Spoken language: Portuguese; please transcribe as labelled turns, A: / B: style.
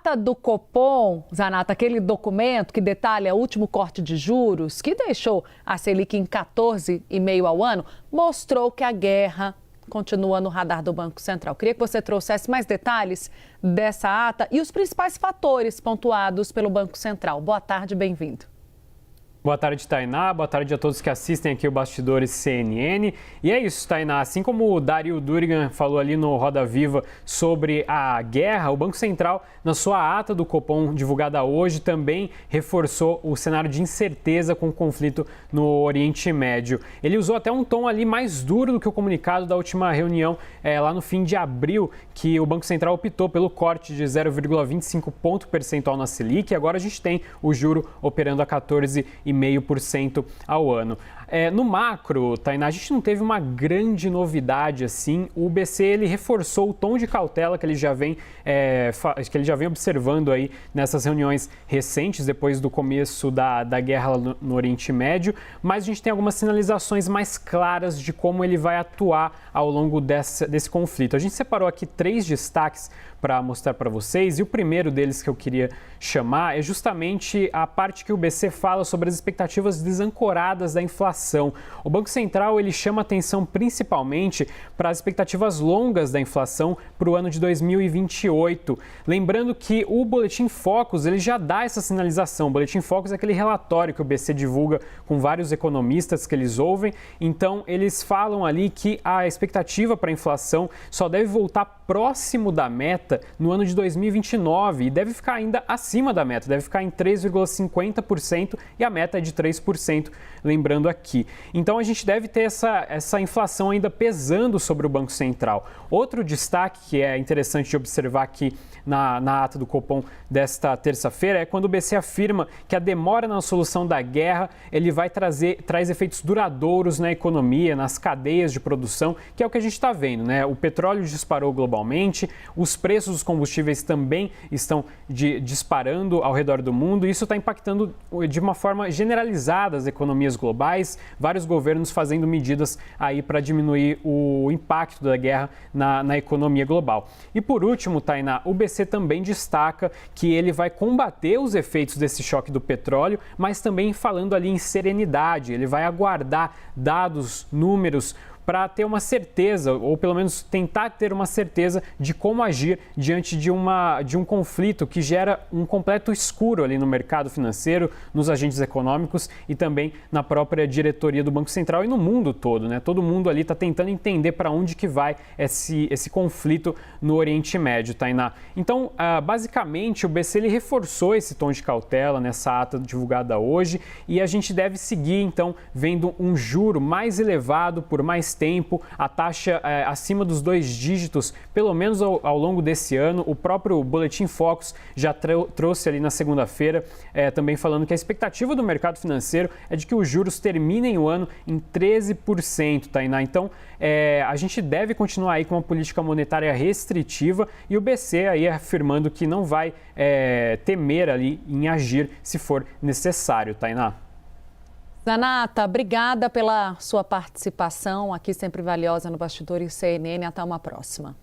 A: ata do Copom, Zanata, aquele documento que detalha o último corte de juros, que deixou a Selic em 14,5% ao ano, mostrou que a guerra continua no radar do Banco Central. Queria que você trouxesse mais detalhes dessa ata e os principais fatores pontuados pelo Banco Central. Boa tarde, bem-vindo.
B: Boa tarde, Tainá. Boa tarde a todos que assistem aqui o Bastidores CNN. E é isso, Tainá. Assim como o Dario Durigan falou ali no Roda Viva sobre a guerra, o Banco Central, na sua ata do Copom divulgada hoje, também reforçou o cenário de incerteza com o conflito no Oriente Médio. Ele usou até um tom ali mais duro do que o comunicado da última reunião lá no fim de abril, que o Banco Central optou pelo corte de 0,25 ponto percentual na Selic. E agora a gente tem o juro operando a 14,5% ao ano. No macro, Tainá, a gente não teve uma grande novidade assim. O BC ele reforçou o tom de cautela que ele já vem observando aí nessas reuniões recentes, depois do começo da guerra no Oriente Médio, mas a gente tem algumas sinalizações mais claras de como ele vai atuar ao longo desse conflito. A gente separou aqui 3 destaques para mostrar para vocês, e o primeiro deles que eu queria chamar é justamente a parte que o BC fala sobre as expectativas desancoradas da inflação. O Banco Central ele chama atenção principalmente para as expectativas longas da inflação para o ano de 2028. Lembrando que o Boletim Focus ele já dá essa sinalização. O Boletim Focus é aquele relatório que o BC divulga com vários economistas que eles ouvem. Então, eles falam ali que a expectativa para a inflação só deve voltar próximo da meta no ano de 2029 e deve ficar ainda acima da meta, deve ficar em 3,50% e a meta é de 3%, lembrando aqui. Então a gente deve ter essa inflação ainda pesando sobre o Banco Central. Outro destaque que é interessante de observar aqui na ata do Copom desta terça-feira é quando o BC afirma que a demora na solução da guerra ele traz efeitos duradouros na economia, nas cadeias de produção, que é o que a gente está vendo, né? O petróleo disparou globalmente, os preços dos combustíveis também estão disparando ao redor do mundo, e isso está impactando de uma forma generalizada as economias globais, vários governos fazendo medidas aí para diminuir o impacto da guerra na economia global. E por último, Tainá, o BC também destaca que ele vai combater os efeitos desse choque do petróleo, mas também falando ali em serenidade, ele vai aguardar dados, números, para ter uma certeza, ou pelo menos tentar ter uma certeza de como agir diante de um conflito que gera um completo escuro ali no mercado financeiro, nos agentes econômicos e também na própria diretoria do Banco Central e no mundo todo, né? Todo mundo ali está tentando entender para onde que vai esse conflito no Oriente Médio, Tainá. Então, basicamente, o BC ele reforçou esse tom de cautela nessa ata divulgada hoje e a gente deve seguir, então, vendo um juro mais elevado por mais tempo, a taxa acima dos 2 dígitos, pelo menos ao longo desse ano. O próprio Boletim Focus já trouxe ali na segunda-feira, também falando que a expectativa do mercado financeiro é de que os juros terminem o ano em 13%, Tainá. Então, a gente deve continuar aí com uma política monetária restritiva e o BC aí afirmando que não vai temer ali em agir se for necessário, Tainá.
A: Zanata, obrigada pela sua participação aqui, sempre valiosa no Bastidores CNN. Até uma próxima.